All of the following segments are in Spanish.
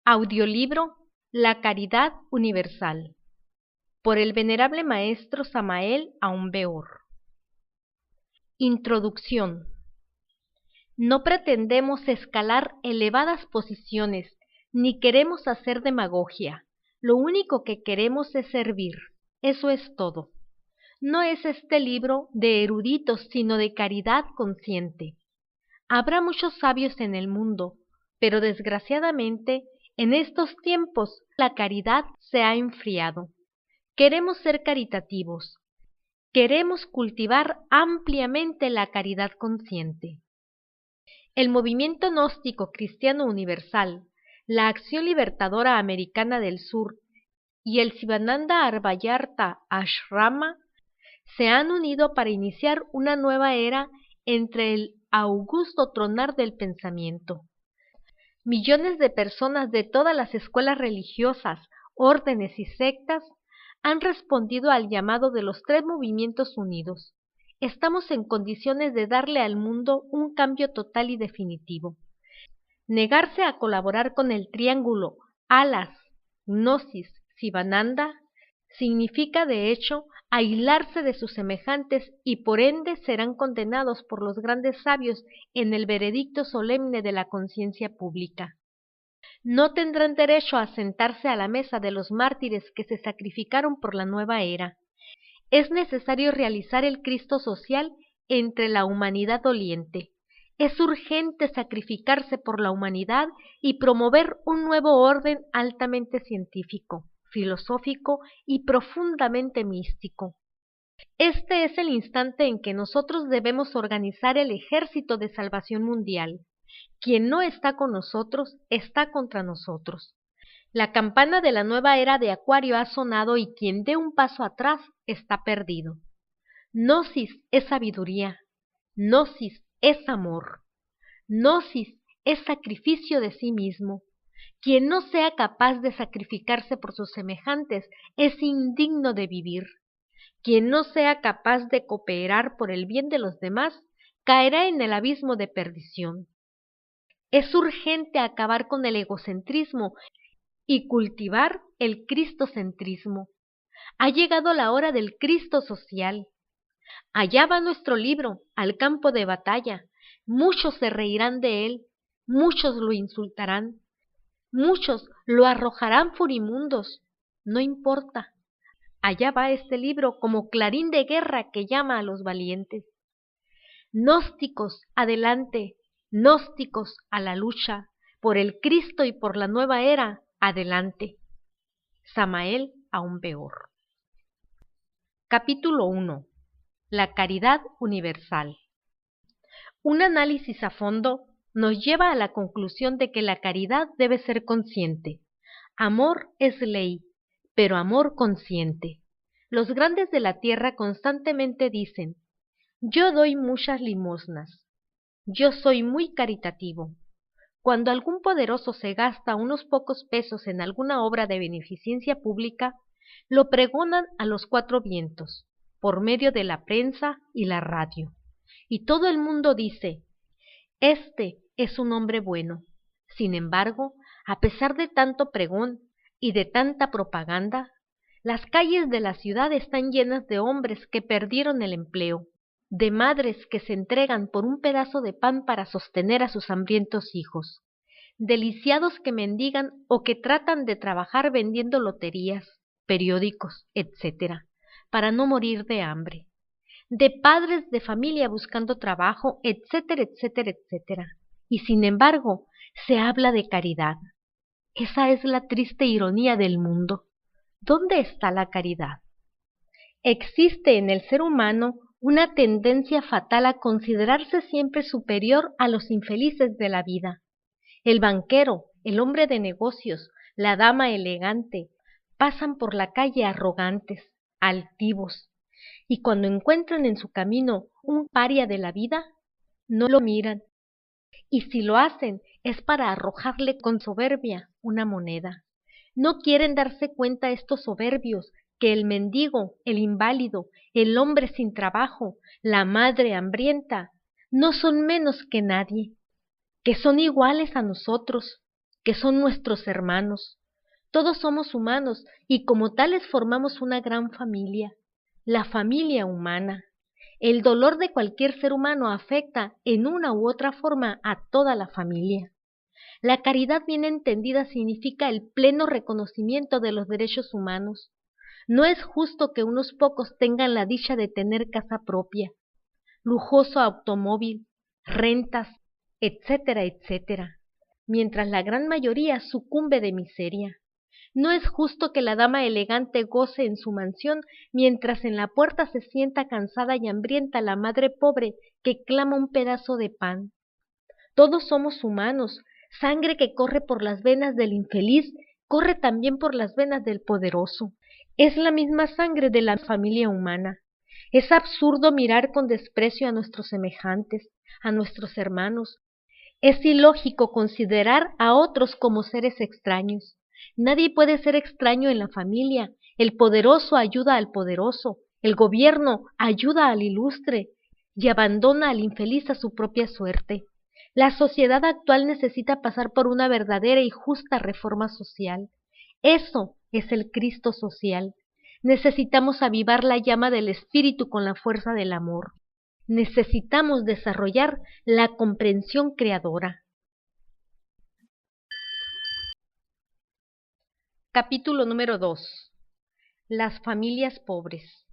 Audiolibro La Caridad Universal por el Venerable Maestro Samael Aun Weor. Introducción. No pretendemos escalar elevadas posiciones, ni queremos hacer demagogia. Lo único que queremos es servir. Eso es todo. No es este libro de eruditos, sino de caridad consciente. Habrá muchos sabios en el mundo, pero desgraciadamente en estos tiempos la caridad se ha enfriado. Queremos ser caritativos. Queremos cultivar ampliamente la caridad consciente. El movimiento gnóstico cristiano universal, la Acción Libertadora Americana del Sur y el Sivananda Advaita Ashrama se han unido para iniciar una nueva era entre el augusto tronar del pensamiento. Millones de personas de todas las escuelas religiosas, órdenes y sectas han respondido al llamado de los tres movimientos unidos. Estamos en condiciones de darle al mundo un cambio total y definitivo. Negarse a colaborar con el triángulo Alas, Gnosis, Sivananda significa de hecho aislarse de sus semejantes y por ende serán condenados por los grandes sabios en el veredicto solemne de la conciencia pública. No tendrán derecho a sentarse a la mesa de los mártires que se sacrificaron por la nueva era. Es necesario realizar el Cristo social entre la humanidad doliente. Es urgente sacrificarse por la humanidad y promover un nuevo orden altamente científico, filosófico y profundamente místico. Este es el instante en que nosotros debemos organizar el ejército de salvación mundial. Quien no está con nosotros, está contra nosotros. La campana de la nueva era de Acuario ha sonado y quien dé un paso atrás está perdido. Gnosis es sabiduría. Gnosis es amor. Gnosis es sacrificio de sí mismo. Quien no sea capaz de sacrificarse por sus semejantes es indigno de vivir. Quien no sea capaz de cooperar por el bien de los demás caerá en el abismo de perdición. Es urgente acabar con el egocentrismo y cultivar el cristocentrismo. Ha llegado la hora del Cristo social. Allá va nuestro libro, al campo de batalla. Muchos se reirán de él, muchos lo insultarán, muchos lo arrojarán furimundos. No importa. Allá va este libro como clarín de guerra que llama a los valientes. Gnósticos, adelante. Gnósticos a la lucha, por el Cristo y por la nueva era, adelante. Samael Aun Weor. Capítulo 1. La caridad universal. Un análisis a fondo nos lleva a la conclusión de que la caridad debe ser consciente. Amor es ley, pero amor consciente. Los grandes de la tierra constantemente dicen: yo doy muchas limosnas. Yo soy muy caritativo. Cuando algún poderoso se gasta unos pocos pesos en alguna obra de beneficencia pública, lo pregonan a los cuatro vientos, por medio de la prensa y la radio. Y todo el mundo dice: este es un hombre bueno. Sin embargo, a pesar de tanto pregón y de tanta propaganda, las calles de la ciudad están llenas de hombres que perdieron el empleo, de madres que se entregan por un pedazo de pan para sostener a sus hambrientos hijos, de lisiados que mendigan o que tratan de trabajar vendiendo loterías, periódicos, etc., para no morir de hambre, de padres de familia buscando trabajo, etcétera, etcétera, etcétera. Y sin embargo, se habla de caridad. Esa es la triste ironía del mundo. ¿Dónde está la caridad? Existe en el ser humano una tendencia fatal a considerarse siempre superior a los infelices de la vida. El banquero, el hombre de negocios, la dama elegante, pasan por la calle arrogantes, altivos, y cuando encuentran en su camino un paria de la vida, no lo miran, y si lo hacen es para arrojarle con soberbia una moneda. No quieren darse cuenta estos soberbios que el mendigo, el inválido, el hombre sin trabajo, la madre hambrienta, no son menos que nadie, que son iguales a nosotros, que son nuestros hermanos. Todos somos humanos y como tales formamos una gran familia, la familia humana. El dolor de cualquier ser humano afecta en una u otra forma a toda la familia. La caridad bien entendida significa el pleno reconocimiento de los derechos humanos. No es justo que unos pocos tengan la dicha de tener casa propia, lujoso automóvil, rentas, etcétera, etcétera, mientras la gran mayoría sucumbe de miseria. No es justo que la dama elegante goce en su mansión, mientras en la puerta se sienta cansada y hambrienta la madre pobre que clama un pedazo de pan. Todos somos humanos, sangre que corre por las venas del infeliz, corre también por las venas del poderoso. Es la misma sangre de la familia humana. Es absurdo mirar con desprecio a nuestros semejantes, a nuestros hermanos. Es ilógico considerar a otros como seres extraños. Nadie puede ser extraño en la familia. El poderoso ayuda al poderoso, el gobierno ayuda al ilustre y abandona al infeliz a su propia suerte. La sociedad actual necesita pasar por una verdadera y justa reforma social. Eso es el Cristo social. Necesitamos avivar la llama del espíritu con la fuerza del amor. Necesitamos desarrollar la comprensión creadora. Capítulo número 2. Las familias pobres.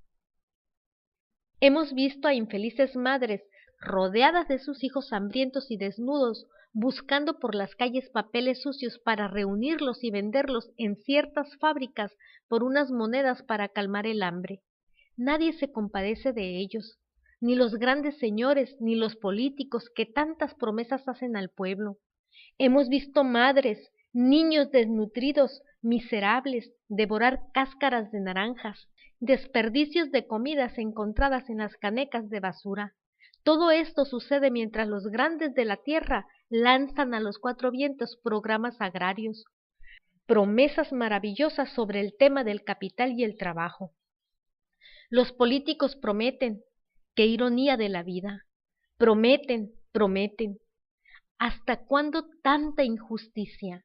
Hemos visto a infelices madres rodeadas de sus hijos hambrientos y desnudos, buscando por las calles papeles sucios para reunirlos y venderlos en ciertas fábricas por unas monedas para calmar el hambre. Nadie se compadece de ellos, ni los grandes señores, ni los políticos que tantas promesas hacen al pueblo. Hemos visto madres, niños desnutridos, miserables, devorar cáscaras de naranjas, desperdicios de comidas encontradas en las canecas de basura. Todo esto sucede mientras los grandes de la tierra lanzan a los cuatro vientos programas agrarios, promesas maravillosas sobre el tema del capital y el trabajo. Los políticos prometen, qué ironía de la vida, prometen, prometen. ¿Hasta cuándo tanta injusticia?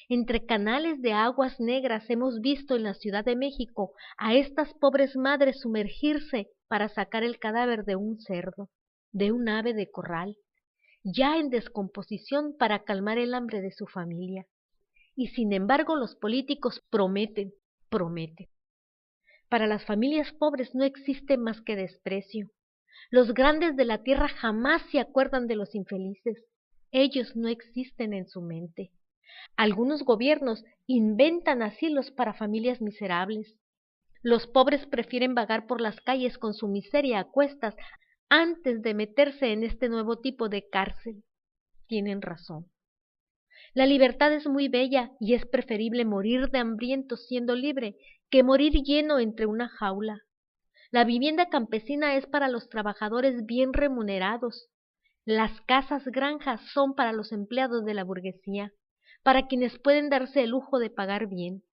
Entre canales de aguas negras hemos visto en la Ciudad de México a estas pobres madres sumergirse para sacar el cadáver de un cerdo, de un ave de corral, ya en descomposición para calmar el hambre de su familia. Y sin embargo los políticos prometen, prometen. Para las familias pobres no existe más que desprecio. Los grandes de la tierra jamás se acuerdan de los infelices. Ellos no existen en su mente. Algunos gobiernos inventan asilos para familias miserables. Los pobres prefieren vagar por las calles con su miseria a cuestas antes de meterse en este nuevo tipo de cárcel. Tienen razón. La libertad es muy bella y es preferible morir de hambriento siendo libre que morir lleno entre una jaula. La vivienda campesina es para los trabajadores bien remunerados. Las casas granjas son para los empleados de la burguesía, para quienes pueden darse el lujo de pagar bien.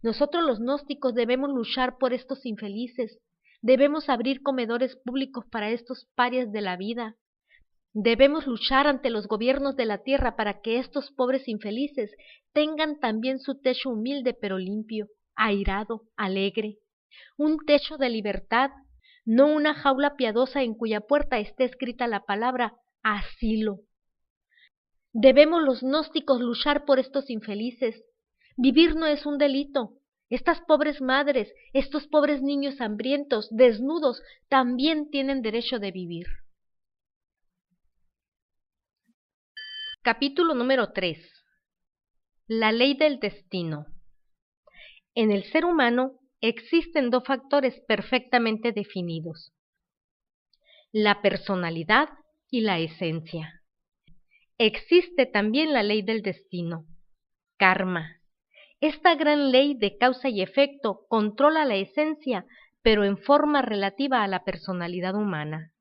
Nosotros los gnósticos debemos luchar por estos infelices, debemos abrir comedores públicos para estos parias de la vida. Debemos luchar ante los gobiernos de la tierra para que estos pobres infelices tengan también su techo humilde pero limpio, airado, alegre. Un techo de libertad, no una jaula piadosa en cuya puerta esté escrita la palabra asilo. Debemos los gnósticos luchar por estos infelices. Vivir no es un delito. Estas pobres madres, estos pobres niños hambrientos, desnudos, también tienen derecho de vivir. Capítulo número 3. La ley del destino. En el ser humano existen dos factores perfectamente definidos: la personalidad y la esencia. Existe también la ley del destino, karma. Esta gran ley de causa y efecto controla la esencia, pero en forma relativa a la personalidad humana.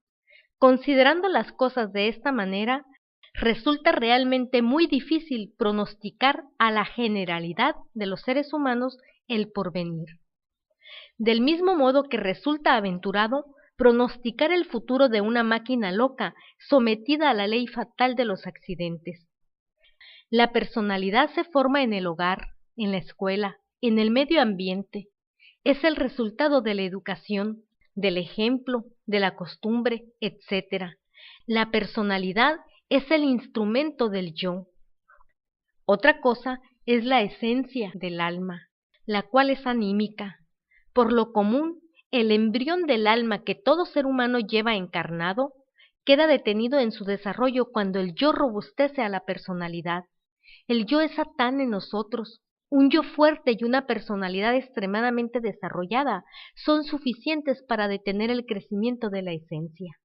Considerando las cosas de esta manera, resulta realmente muy difícil pronosticar a la generalidad de los seres humanos el porvenir. Del mismo modo que resulta aventurado pronosticar el futuro de una máquina loca sometida a la ley fatal de los accidentes. La personalidad se forma en el hogar, en la escuela, en el medio ambiente. Es el resultado de la educación, del ejemplo, de la costumbre, etc. La personalidad es el instrumento del yo. Otra cosa es la esencia del alma, la cual es anímica. Por lo común, el embrión del alma que todo ser humano lleva encarnado queda detenido en su desarrollo cuando el yo robustece a la personalidad. El yo es Satán en nosotros. Un yo fuerte y una personalidad extremadamente desarrollada son suficientes para detener el crecimiento de la esencia.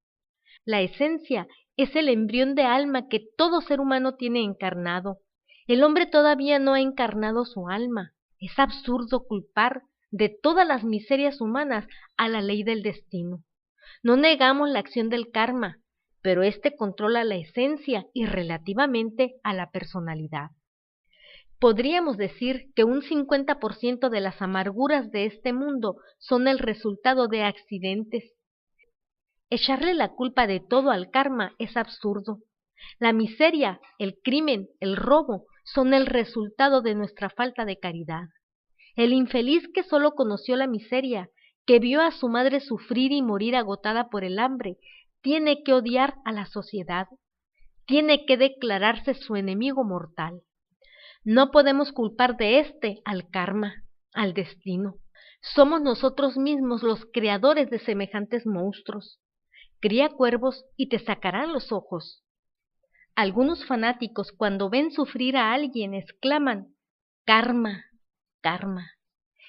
La esencia es el embrión de alma que todo ser humano tiene encarnado. El hombre todavía no ha encarnado su alma. Es absurdo culpar de todas las miserias humanas a la ley del destino. No negamos la acción del karma, pero éste controla la esencia y relativamente a la personalidad. Podríamos decir que un 50% de las amarguras de este mundo son el resultado de accidentes. Echarle la culpa de todo al karma es absurdo. La miseria, el crimen, el robo son el resultado de nuestra falta de caridad. El infeliz que solo conoció la miseria, que vio a su madre sufrir y morir agotada por el hambre, tiene que odiar a la sociedad, tiene que declararse su enemigo mortal. No podemos culpar de este al karma, al destino. Somos nosotros mismos los creadores de semejantes monstruos. Cría cuervos y te sacarán los ojos. Algunos fanáticos cuando ven sufrir a alguien exclaman, karma, karma,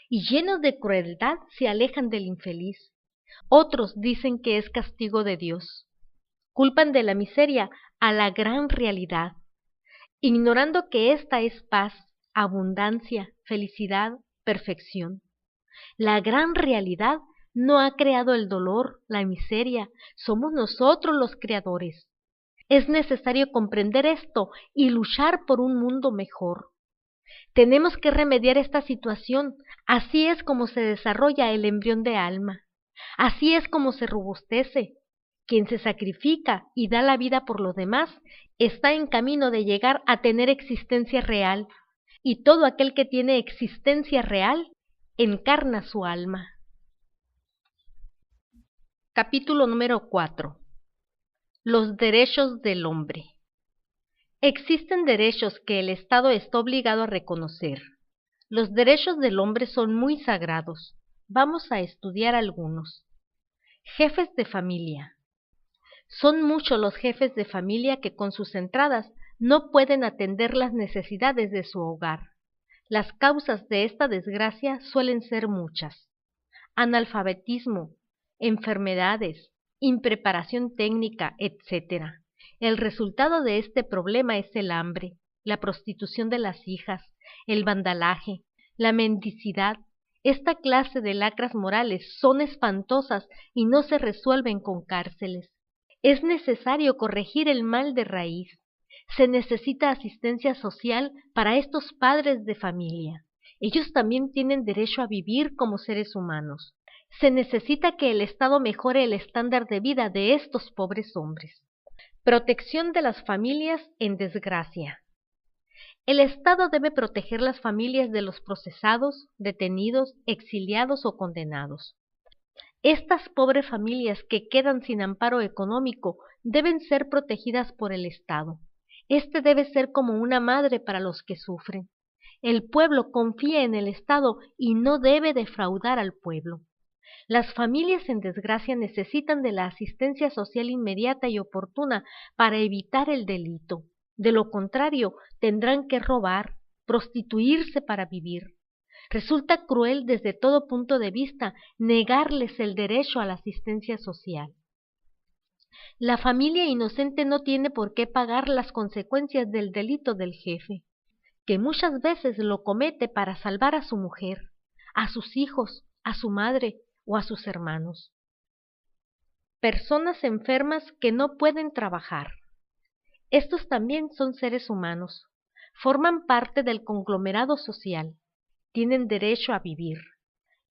y llenos de crueldad se alejan del infeliz. Otros dicen que es castigo de Dios. Culpan de la miseria a la gran realidad, ignorando que esta es paz, abundancia, felicidad, perfección. La gran realidad no ha creado el dolor, la miseria, somos nosotros los creadores. Es necesario comprender esto y luchar por un mundo mejor. Tenemos que remediar esta situación, así es como se desarrolla el embrión de alma, así es como se robustece. Quien se sacrifica y da la vida por los demás está en camino de llegar a tener existencia real, y todo aquel que tiene existencia real encarna su alma. Capítulo número 4. Los derechos del hombre. Existen derechos que el Estado está obligado a reconocer. Los derechos del hombre son muy sagrados. Vamos a estudiar algunos. Jefes de familia. Son muchos los jefes de familia que con sus entradas no pueden atender las necesidades de su hogar. Las causas de esta desgracia suelen ser muchas: analfabetismo, enfermedades, impreparación técnica, etc. El resultado de este problema es el hambre, la prostitución de las hijas, el vandalaje, la mendicidad. Esta clase de lacras morales son espantosas y no se resuelven con cárceles. Es necesario corregir el mal de raíz. Se necesita asistencia social para estos padres de familia. Ellos también tienen derecho a vivir como seres humanos. Se necesita que el Estado mejore el estándar de vida de estos pobres hombres. Protección de las familias en desgracia. El Estado debe proteger las familias de los procesados, detenidos, exiliados o condenados. Estas pobres familias que quedan sin amparo económico deben ser protegidas por el Estado. Este debe ser como una madre para los que sufren. El pueblo confía en el Estado y no debe defraudar al pueblo. Las familias en desgracia necesitan de la asistencia social inmediata y oportuna para evitar el delito. De lo contrario, tendrán que robar, prostituirse para vivir. Resulta cruel desde todo punto de vista negarles el derecho a la asistencia social. La familia inocente no tiene por qué pagar las consecuencias del delito del jefe, que muchas veces lo comete para salvar a su mujer, a sus hijos, a su madre o a sus hermanos. Personas enfermas que no pueden trabajar. Estos también son seres humanos, forman parte del conglomerado social. Tienen derecho a vivir.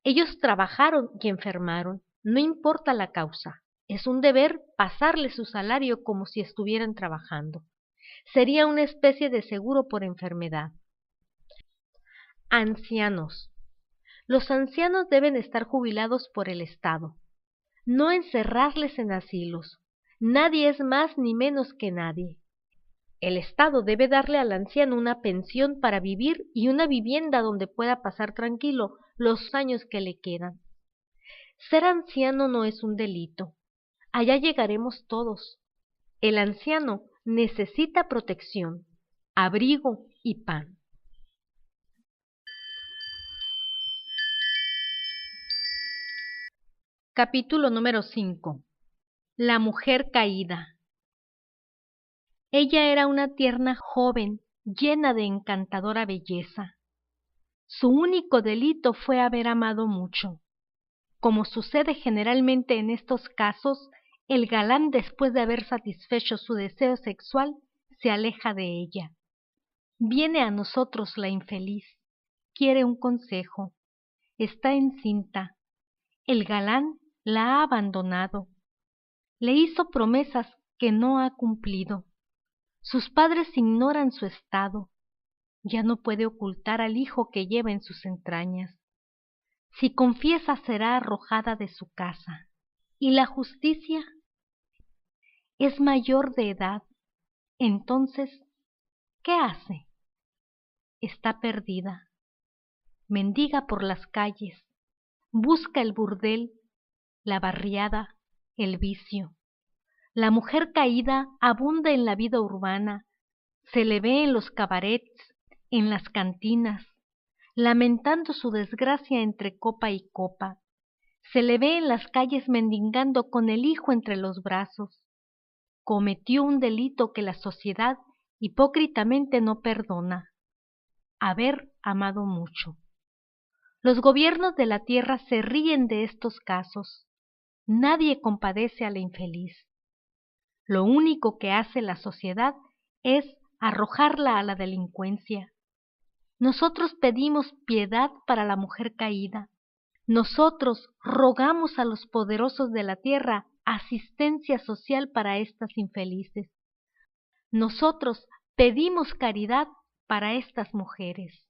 Ellos trabajaron y enfermaron, no importa la causa. Es un deber pasarles su salario como si estuvieran trabajando. Sería una especie de seguro por enfermedad. Ancianos. Los ancianos deben estar jubilados por el Estado, no encerrarles en asilos. Nadie es más ni menos que nadie. El Estado debe darle al anciano una pensión para vivir y una vivienda donde pueda pasar tranquilo los años que le quedan. Ser anciano no es un delito. Allá llegaremos todos. El anciano necesita protección, abrigo y pan. Capítulo número 5. La mujer caída. Ella era una tierna joven, llena de encantadora belleza. Su único delito fue haber amado mucho. Como sucede generalmente en estos casos, el galán, después de haber satisfecho su deseo sexual, se aleja de ella. Viene a nosotros la infeliz, quiere un consejo, está encinta. El galán la ha abandonado. Le hizo promesas que no ha cumplido. Sus padres ignoran su estado. Ya no puede ocultar al hijo que lleva en sus entrañas. Si confiesa será arrojada de su casa. ¿Y la justicia? Es mayor de edad. Entonces, ¿qué hace? Está perdida. Mendiga por las calles. Busca el burdel, la barriada, el vicio. La mujer caída abunda en la vida urbana. Se le ve en los cabarets, en las cantinas, lamentando su desgracia entre copa y copa. Se le ve en las calles mendigando con el hijo entre los brazos. Cometió un delito que la sociedad hipócritamente no perdona: haber amado mucho. Los gobiernos de la tierra se ríen de estos casos. Nadie compadece a la infeliz. Lo único que hace la sociedad es arrojarla a la delincuencia. Nosotros pedimos piedad para la mujer caída. Nosotros rogamos a los poderosos de la tierra asistencia social para estas infelices. Nosotros pedimos caridad para estas mujeres.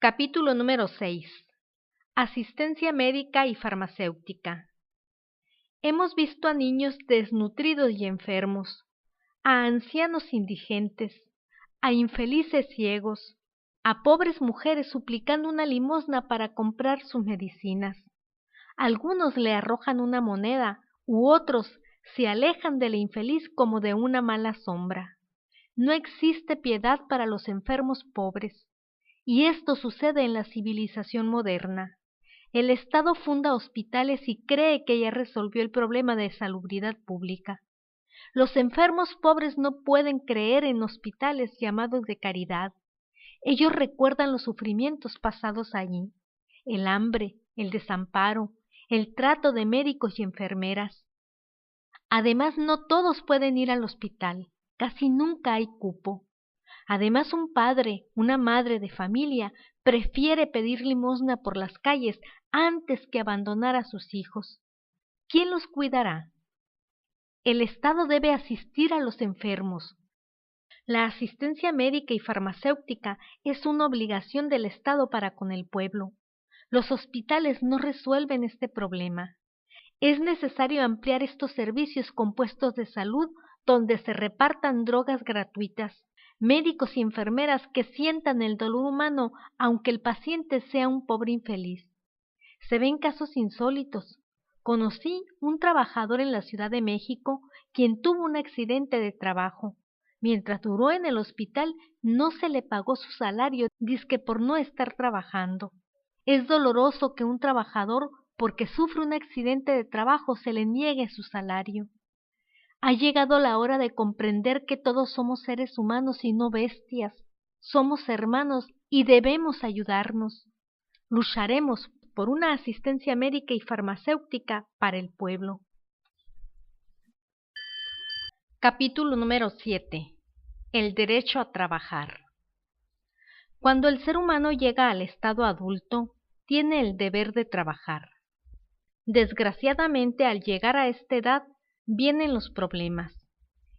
Capítulo número 6. Asistencia médica y farmacéutica. Hemos visto a niños desnutridos y enfermos, a ancianos indigentes, a infelices ciegos, a pobres mujeres suplicando una limosna para comprar sus medicinas. Algunos le arrojan una moneda, u otros se alejan de la infeliz como de una mala sombra. No existe piedad para los enfermos pobres, y esto sucede en la civilización moderna. El Estado funda hospitales y cree que ya resolvió el problema de salubridad pública. Los enfermos pobres no pueden creer en hospitales llamados de caridad. Ellos recuerdan los sufrimientos pasados allí, el hambre, el desamparo, el trato de médicos y enfermeras. Además, no todos pueden ir al hospital, casi nunca hay cupo. Además, un padre, una madre de familia prefiere pedir limosna por las calles antes que abandonar a sus hijos. ¿Quién los cuidará? El Estado debe asistir a los enfermos. La asistencia médica y farmacéutica es una obligación del Estado para con el pueblo. Los hospitales no resuelven este problema. Es necesario ampliar estos servicios con puestos de salud donde se repartan drogas gratuitas, médicos y enfermeras que sientan el dolor humano aunque el paciente sea un pobre infeliz. Se ven casos insólitos. Conocí un trabajador en la Ciudad de México quien tuvo un accidente de trabajo. Mientras duró en el hospital no se le pagó su salario, dizque por no estar trabajando. Es doloroso que un trabajador, porque sufre un accidente de trabajo, se le niegue su salario. Ha llegado la hora de comprender que todos somos seres humanos y no bestias. Somos hermanos y debemos ayudarnos. Lucharemos por una asistencia médica y farmacéutica para el pueblo. Capítulo número 7. El derecho a trabajar. Cuando el ser humano llega al estado adulto, tiene el deber de trabajar. Desgraciadamente, al llegar a esta edad, vienen los problemas.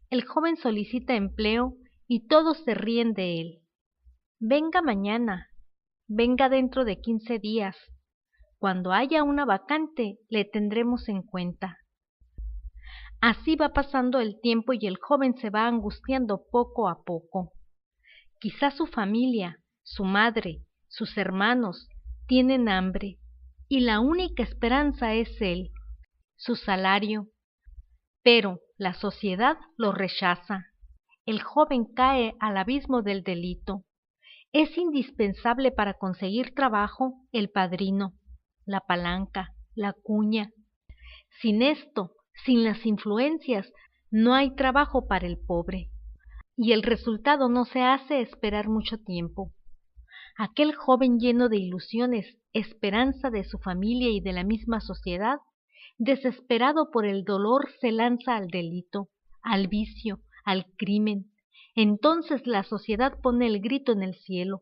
El joven solicita empleo y todos se ríen de él. Venga mañana, venga dentro de 15 días. Cuando haya una vacante, le tendremos en cuenta. Así va pasando el tiempo y el joven se va angustiando poco a poco. Quizás su familia, su madre, sus hermanos tienen hambre y la única esperanza es él, su salario. Pero la sociedad lo rechaza. El joven cae al abismo del delito. Es indispensable para conseguir trabajo el padrino, la palanca, la cuña. Sin esto, sin las influencias, no hay trabajo para el pobre. Y el resultado no se hace esperar mucho tiempo. Aquel joven lleno de ilusiones, esperanza de su familia y de la misma sociedad, desesperado por el dolor, se lanza al delito, al vicio, al crimen. Entonces la sociedad pone el grito en el cielo.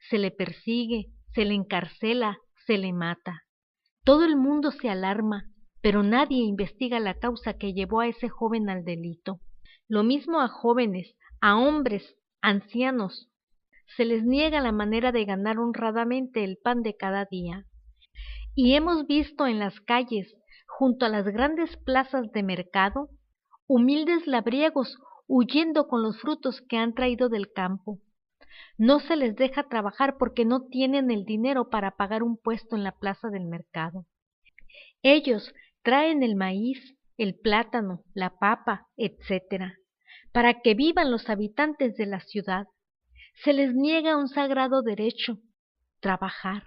Se le persigue, se le encarcela, se le mata. Todo el mundo se alarma, pero nadie investiga la causa que llevó a ese joven al delito. Lo mismo a jóvenes, a hombres, ancianos. Se les niega la manera de ganar honradamente el pan de cada día. Y hemos visto en las calles, junto a las grandes plazas de mercado, humildes labriegos huyendo con los frutos que han traído del campo. No se les deja trabajar porque no tienen el dinero para pagar un puesto en la plaza del mercado. Ellos traen el maíz, el plátano, la papa, etc., para que vivan los habitantes de la ciudad. Se les niega un sagrado derecho, trabajar.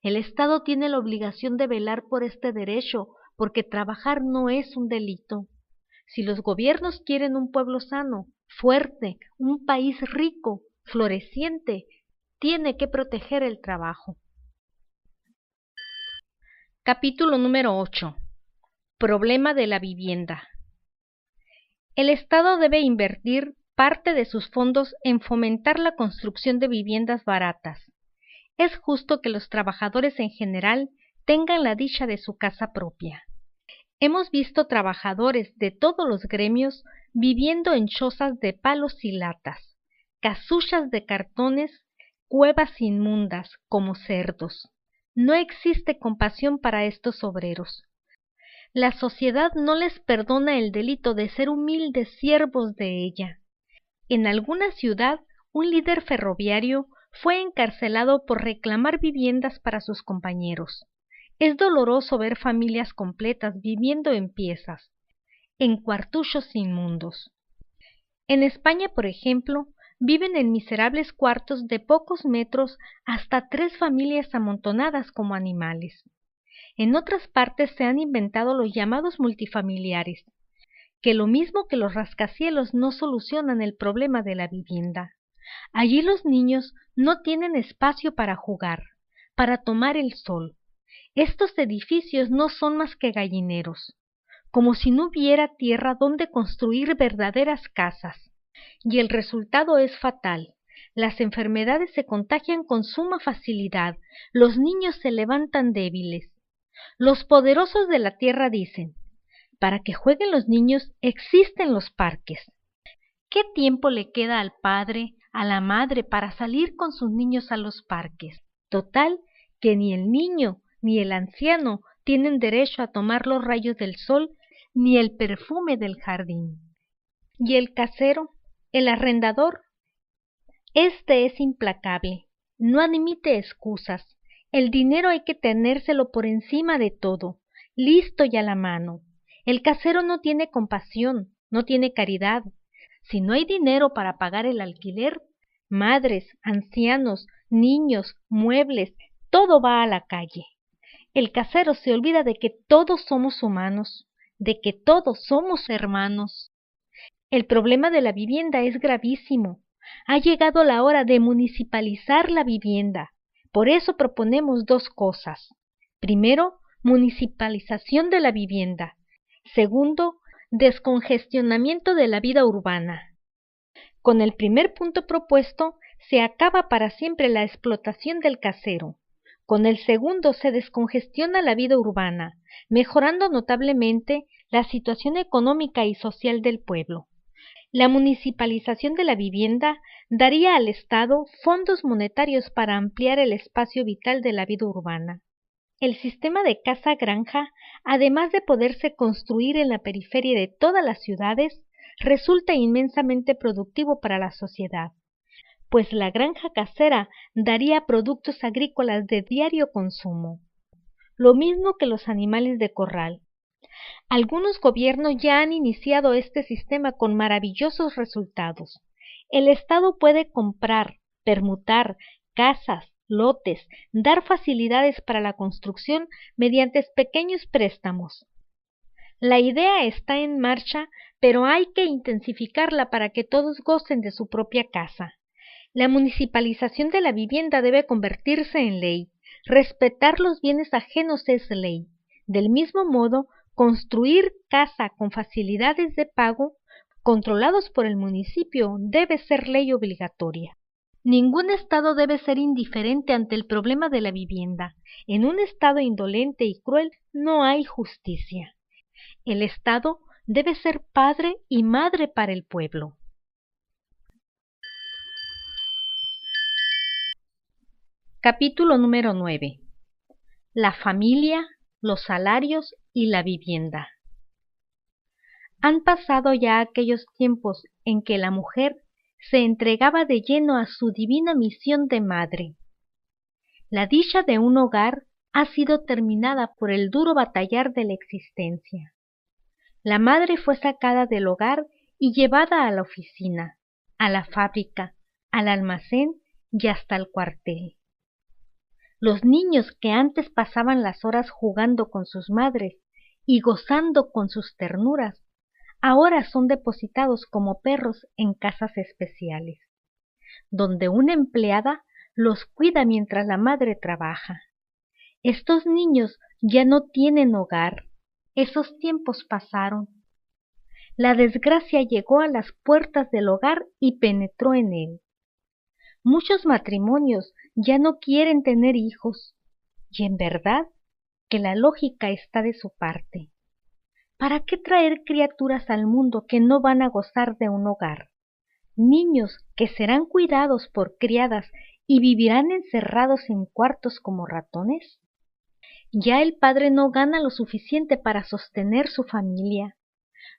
El Estado tiene la obligación de velar por este derecho, porque trabajar no es un delito. Si los gobiernos quieren un pueblo sano, fuerte, un país rico, floreciente, tiene que proteger el trabajo. Capítulo número 8. Problema de la vivienda. El Estado debe invertir parte de sus fondos en fomentar la construcción de viviendas baratas. Es justo que los trabajadores en general tengan la dicha de su casa propia. Hemos visto trabajadores de todos los gremios viviendo en chozas de palos y latas, casuchas de cartones, cuevas inmundas como cerdos. No existe compasión para estos obreros. La sociedad no les perdona el delito de ser humildes siervos de ella. En alguna ciudad, un líder ferroviario fue encarcelado por reclamar viviendas para sus compañeros. Es doloroso ver familias completas viviendo en piezas, en cuartuchos inmundos. En España, por ejemplo, viven en miserables cuartos de pocos metros hasta 3 familias amontonadas como animales. En otras partes se han inventado los llamados multifamiliares, que lo mismo que los rascacielos no solucionan el problema de la vivienda. Allí los niños no tienen espacio para jugar, para tomar el sol. Estos edificios no son más que gallineros, como si no hubiera tierra donde construir verdaderas casas. Y el resultado es fatal. Las enfermedades se contagian con suma facilidad, los niños se levantan débiles. Los poderosos de la tierra dicen: para que jueguen los niños existen los parques. ¿Qué tiempo le queda al padre, a la madre para salir con sus niños a los parques? Total, que ni el niño ni el anciano tienen derecho a tomar los rayos del sol ni el perfume del jardín. ¿Y el casero, el arrendador? Este es implacable, no admite excusas. El dinero hay que tenérselo por encima de todo, listo y a la mano. El casero no tiene compasión, no tiene caridad. Si no hay dinero para pagar el alquiler, madres, ancianos, niños, muebles, todo va a la calle. El casero se olvida de que todos somos humanos, de que todos somos hermanos. El problema de la vivienda es gravísimo. Ha llegado la hora de municipalizar la vivienda. Por eso proponemos 2 cosas. Primero, municipalización de la vivienda. Segundo, descongestionamiento de la vida urbana. Con el primer punto propuesto, se acaba para siempre la explotación del casero. Con el segundo se descongestiona la vida urbana, mejorando notablemente la situación económica y social del pueblo. La municipalización de la vivienda daría al Estado fondos monetarios para ampliar el espacio vital de la vida urbana. El sistema de casa-granja, además de poderse construir en la periferia de todas las ciudades, resulta inmensamente productivo para la sociedad, pues la granja casera daría productos agrícolas de diario consumo, lo mismo que los animales de corral. Algunos gobiernos ya han iniciado este sistema con maravillosos resultados. El Estado puede comprar, permutar casas, lotes, dar facilidades para la construcción mediante pequeños préstamos. La idea está en marcha, pero hay que intensificarla para que todos gocen de su propia casa. La municipalización de la vivienda debe convertirse en ley. Respetar los bienes ajenos es ley. Del mismo modo, construir casa con facilidades de pago, controlados por el municipio, debe ser ley obligatoria. Ningún Estado debe ser indiferente ante el problema de la vivienda. En un Estado indolente y cruel no hay justicia. El Estado debe ser padre y madre para el pueblo. Capítulo número 9. La familia, los salarios y la vivienda. Han pasado ya aquellos tiempos en que la mujer se entregaba de lleno a su divina misión de madre. La dicha de un hogar ha sido terminada por el duro batallar de la existencia. La madre fue sacada del hogar y llevada a la oficina, a la fábrica, al almacén y hasta el cuartel. Los niños que antes pasaban las horas jugando con sus madres y gozando con sus ternuras, ahora son depositados como perros en casas especiales, donde una empleada los cuida mientras la madre trabaja. Estos niños ya no tienen hogar, esos tiempos pasaron. La desgracia llegó a las puertas del hogar y penetró en él. Muchos matrimonios ya no quieren tener hijos, y en verdad que la lógica está de su parte. ¿Para qué traer criaturas al mundo que no van a gozar de un hogar? Niños que serán cuidados por criadas y vivirán encerrados en cuartos como ratones. Ya el padre no gana lo suficiente para sostener su familia.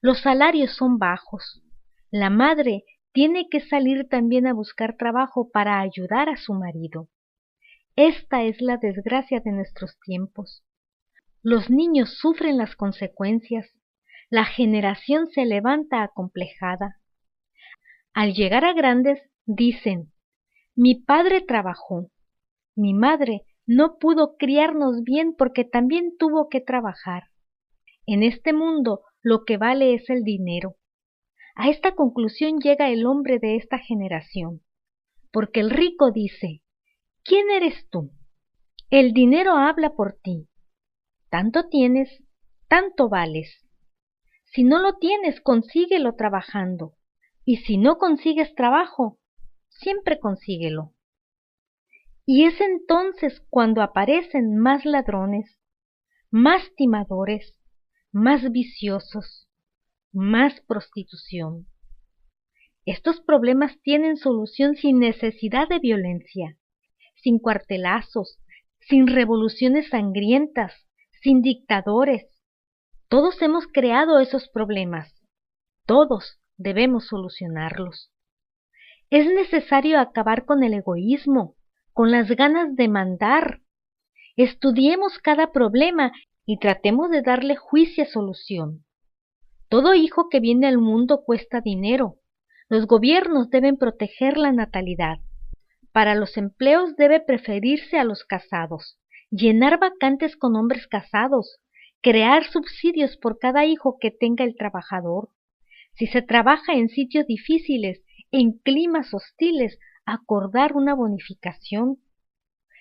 Los salarios son bajos. La madre tiene que salir también a buscar trabajo para ayudar a su marido. Esta es la desgracia de nuestros tiempos. Los niños sufren las consecuencias. La generación se levanta acomplejada. Al llegar a grandes, dicen: mi padre trabajó, mi madre no pudo criarnos bien porque también tuvo que trabajar. En este mundo lo que vale es el dinero. A esta conclusión llega el hombre de esta generación, porque el rico dice: ¿quién eres tú? El dinero habla por ti. Tanto tienes, tanto vales. Si no lo tienes, consíguelo trabajando. Y si no consigues trabajo, siempre consíguelo. Y es entonces cuando aparecen más ladrones, más timadores, más viciosos, más prostitución. Estos problemas tienen solución sin necesidad de violencia, sin cuartelazos, sin revoluciones sangrientas, sin dictadores. Todos hemos creado esos problemas. Todos debemos solucionarlos. Es necesario acabar con el egoísmo, con las ganas de mandar. Estudiemos cada problema y tratemos de darle juicio y solución. Todo hijo que viene al mundo cuesta dinero. Los gobiernos deben proteger la natalidad. Para los empleos debe preferirse a los casados, llenar vacantes con hombres casados, crear subsidios por cada hijo que tenga el trabajador. Si se trabaja en sitios difíciles, en climas hostiles, acordar una bonificación.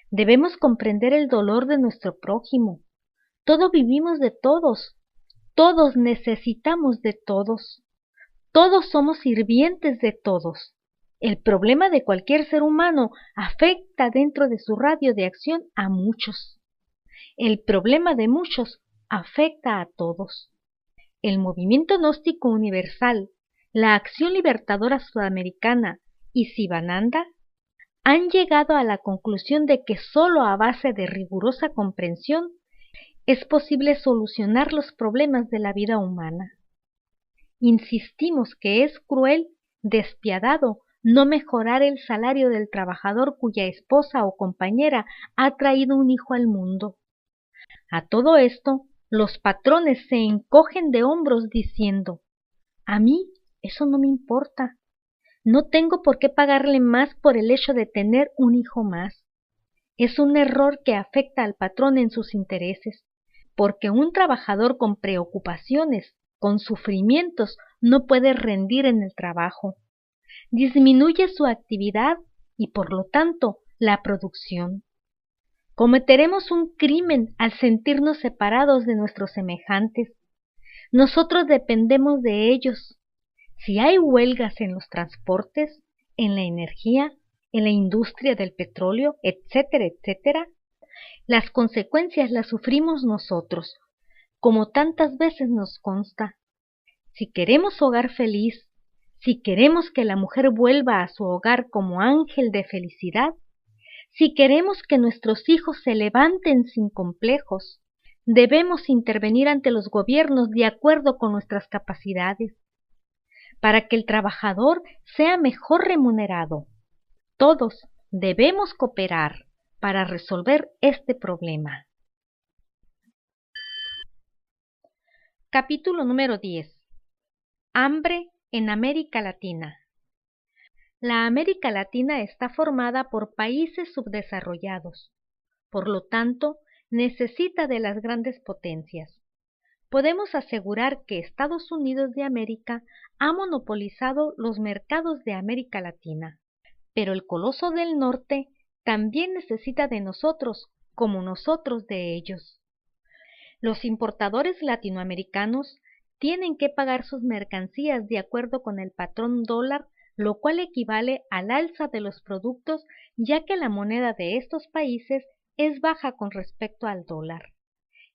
Debemos comprender el dolor de nuestro prójimo. Todos vivimos de todos. Todos necesitamos de todos. Todos somos sirvientes de todos. El problema de cualquier ser humano afecta dentro de su radio de acción a muchos. El problema de muchos afecta a todos. el movimiento gnóstico universal, la Acción Libertadora Sudamericana y Sivananda han llegado a la conclusión de que solo a base de rigurosa comprensión es posible solucionar los problemas de la vida humana. Insistimos que es cruel, despiadado, no mejorar el salario del trabajador cuya esposa o compañera ha traído un hijo al mundo. A todo esto, los patrones se encogen de hombros diciendo: a mí eso no me importa. No tengo por qué pagarle más por el hecho de tener un hijo más. Es un error que afecta al patrón en sus intereses, porque un trabajador con preocupaciones, con sufrimientos, no puede rendir en el trabajo. Disminuye su actividad y, por lo tanto, la producción. Cometeremos un crimen al sentirnos separados de nuestros semejantes. Nosotros dependemos de ellos. Si hay huelgas en los transportes, en la energía, en la industria del petróleo, etcétera, etcétera, las consecuencias las sufrimos nosotros, como tantas veces nos consta. Si queremos hogar feliz, si queremos que la mujer vuelva a su hogar como ángel de felicidad, si queremos que nuestros hijos se levanten sin complejos, debemos intervenir ante los gobiernos de acuerdo con nuestras capacidades, para que el trabajador sea mejor remunerado. Todos debemos cooperar para resolver este problema. Capítulo número 10. Hambre en América Latina. La América Latina está formada por países subdesarrollados. Por lo tanto, necesita de las grandes potencias. Podemos asegurar que Estados Unidos de América ha monopolizado los mercados de América Latina, pero el coloso del norte también necesita de nosotros, como nosotros de ellos. Los importadores latinoamericanos tienen que pagar sus mercancías de acuerdo con el patrón dólar, lo cual equivale al alza de los productos, ya que la moneda de estos países es baja con respecto al dólar.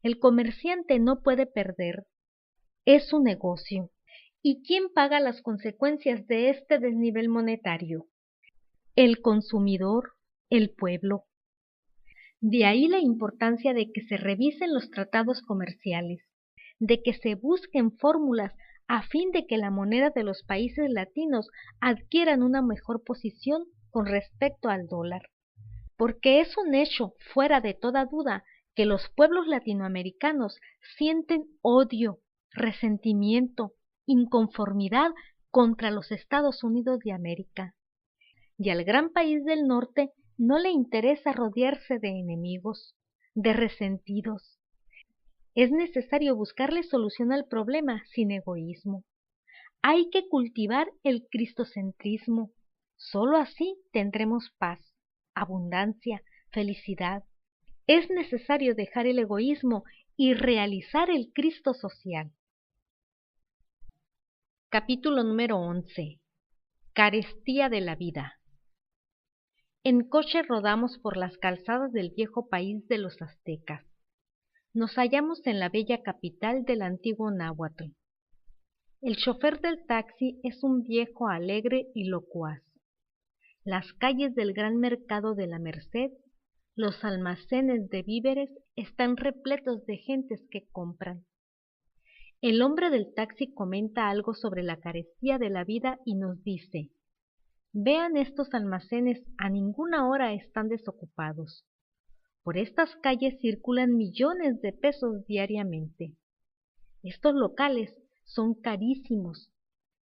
El comerciante no puede perder. Es su negocio. ¿Y quién paga las consecuencias de este desnivel monetario? El consumidor, el pueblo. De ahí la importancia de que se revisen los tratados comerciales, de que se busquen fórmulas a fin de que la moneda de los países latinos adquieran una mejor posición con respecto al dólar, porque es un hecho fuera de toda duda que los pueblos latinoamericanos sienten odio, resentimiento, inconformidad contra los Estados Unidos de América. Y al gran país del norte no le interesa rodearse de enemigos, de resentidos. Es necesario buscarle solución al problema sin egoísmo. Hay que cultivar el cristocentrismo. Solo así tendremos paz, abundancia, felicidad. Es necesario dejar el egoísmo y realizar el Cristo social. Capítulo número 11. Carestía de la vida. En coche rodamos por las calzadas del viejo país de los aztecas. Nos hallamos en la bella capital del antiguo Náhuatl. El chofer del taxi es un viejo alegre y locuaz. Las calles del gran mercado de la Merced, los almacenes de víveres están repletos de gentes que compran. El hombre del taxi comenta algo sobre la carestía de la vida y nos dice: vean estos almacenes, a ninguna hora están desocupados. Por estas calles circulan millones de pesos diariamente. Estos locales son carísimos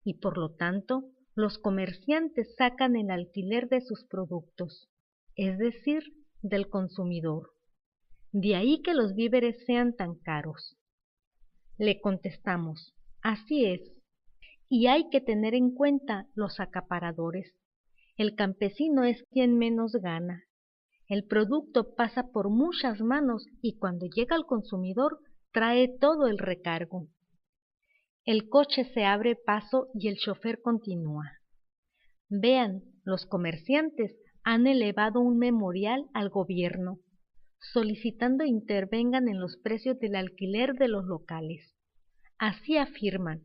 y por lo tanto los comerciantes sacan el alquiler de sus productos, es decir, del consumidor. De ahí que los víveres sean tan caros. Le contestamos: así es, y hay que tener en cuenta los acaparadores. El campesino es quien menos gana. El producto pasa por muchas manos y cuando llega al consumidor trae todo el recargo. El coche se abre paso y el chofer continúa. Vean, los comerciantes han elevado un memorial al gobierno, solicitando intervengan en los precios del alquiler de los locales. Así afirman.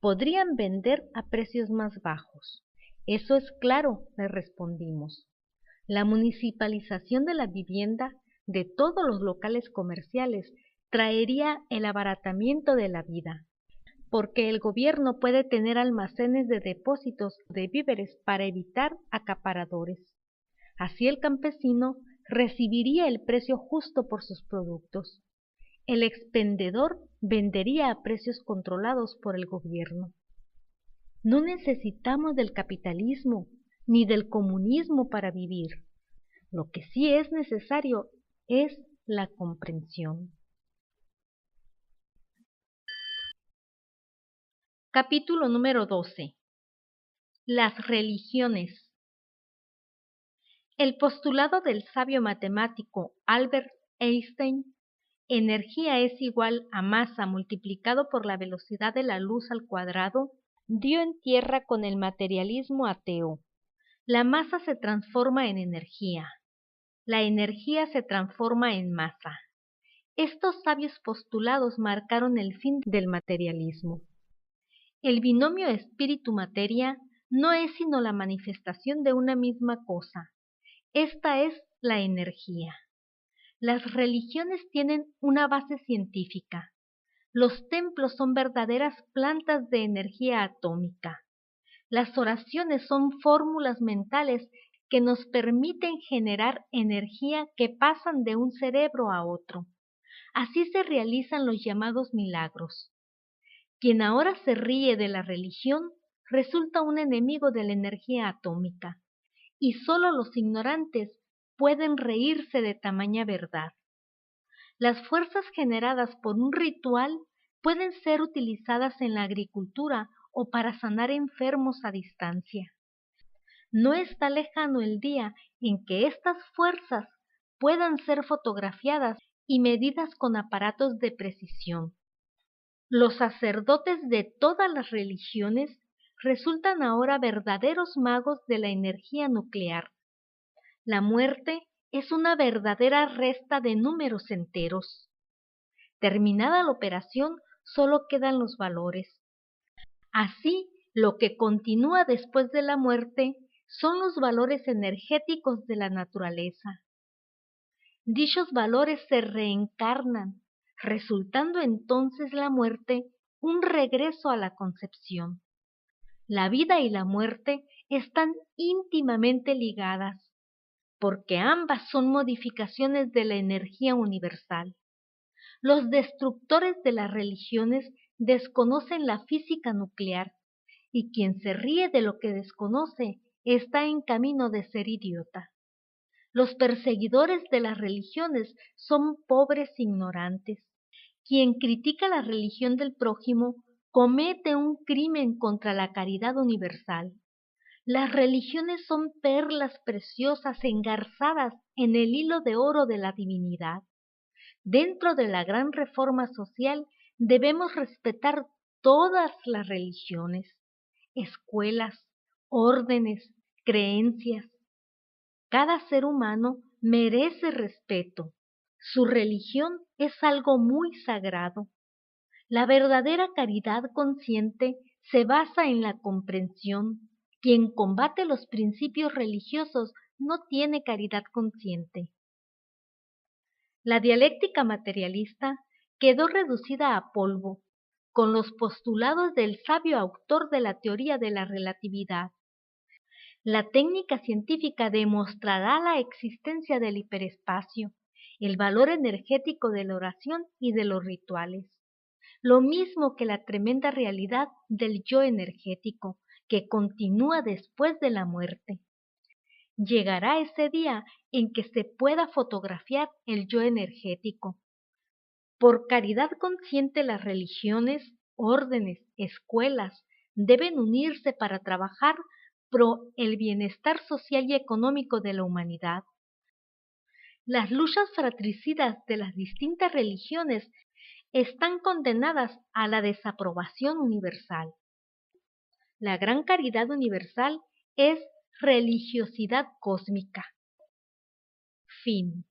Podrían vender a precios más bajos. Eso es claro, le respondimos. La municipalización de la vivienda de todos los locales comerciales traería el abaratamiento de la vida, porque el gobierno puede tener almacenes de depósitos de víveres para evitar acaparadores. Así el campesino recibiría el precio justo por sus productos. El expendedor vendería a precios controlados por el gobierno. No necesitamos del capitalismo ni del comunismo para vivir. Lo que sí es necesario es la comprensión. Capítulo número 12. Las religiones. El postulado del sabio matemático Albert Einstein, energía es igual a masa multiplicado por la velocidad de la luz al cuadrado, dio en tierra con el materialismo ateo. La masa se transforma en energía. La energía se transforma en masa. Estos sabios postulados marcaron el fin del materialismo. El binomio espíritu-materia no es sino la manifestación de una misma cosa. Esta es la energía. Las religiones tienen una base científica. Los templos son verdaderas plantas de energía atómica. Las oraciones son fórmulas mentales que nos permiten generar energía que pasan de un cerebro a otro. Así se realizan los llamados milagros. Quien ahora se ríe de la religión resulta un enemigo de la energía atómica, y solo los ignorantes pueden reírse de tamaña verdad. Las fuerzas generadas por un ritual pueden ser utilizadas en la agricultura o para sanar enfermos a distancia. No está lejano el día en que estas fuerzas puedan ser fotografiadas y medidas con aparatos de precisión. Los sacerdotes de todas las religiones resultan ahora verdaderos magos de la energía nuclear. La muerte es una verdadera resta de números enteros. Terminada la operación, solo quedan los valores. Así, lo que continúa después de la muerte son los valores energéticos de la naturaleza. Dichos valores se reencarnan, resultando entonces la muerte un regreso a la concepción. La vida y la muerte están íntimamente ligadas, porque ambas son modificaciones de la energía universal. Los destructores de las religiones desconocen la física nuclear, y quien se ríe de lo que desconoce está en camino de ser idiota. Los perseguidores de las religiones son pobres ignorantes. Quien critica la religión del prójimo comete un crimen contra la caridad universal. Las religiones son perlas preciosas engarzadas en el hilo de oro de la divinidad. Dentro de la gran reforma social debemos respetar todas las religiones, escuelas, órdenes, creencias. Cada ser humano merece respeto. Su religión es algo muy sagrado. La verdadera caridad consciente se basa en la comprensión. Quien combate los principios religiosos no tiene caridad consciente. La dialéctica materialista quedó reducida a polvo con los postulados del sabio autor de la teoría de la relatividad. La técnica científica demostrará la existencia del hiperespacio, el valor energético de la oración y de los rituales, lo mismo que la tremenda realidad del yo energético que continúa después de la muerte. Llegará ese día en que se pueda fotografiar el yo energético. Por caridad consciente las religiones, órdenes, escuelas deben unirse para trabajar pro el bienestar social y económico de la humanidad. Las luchas fratricidas de las distintas religiones están condenadas a la desaprobación universal. La gran caridad universal es religiosidad cósmica. Fin.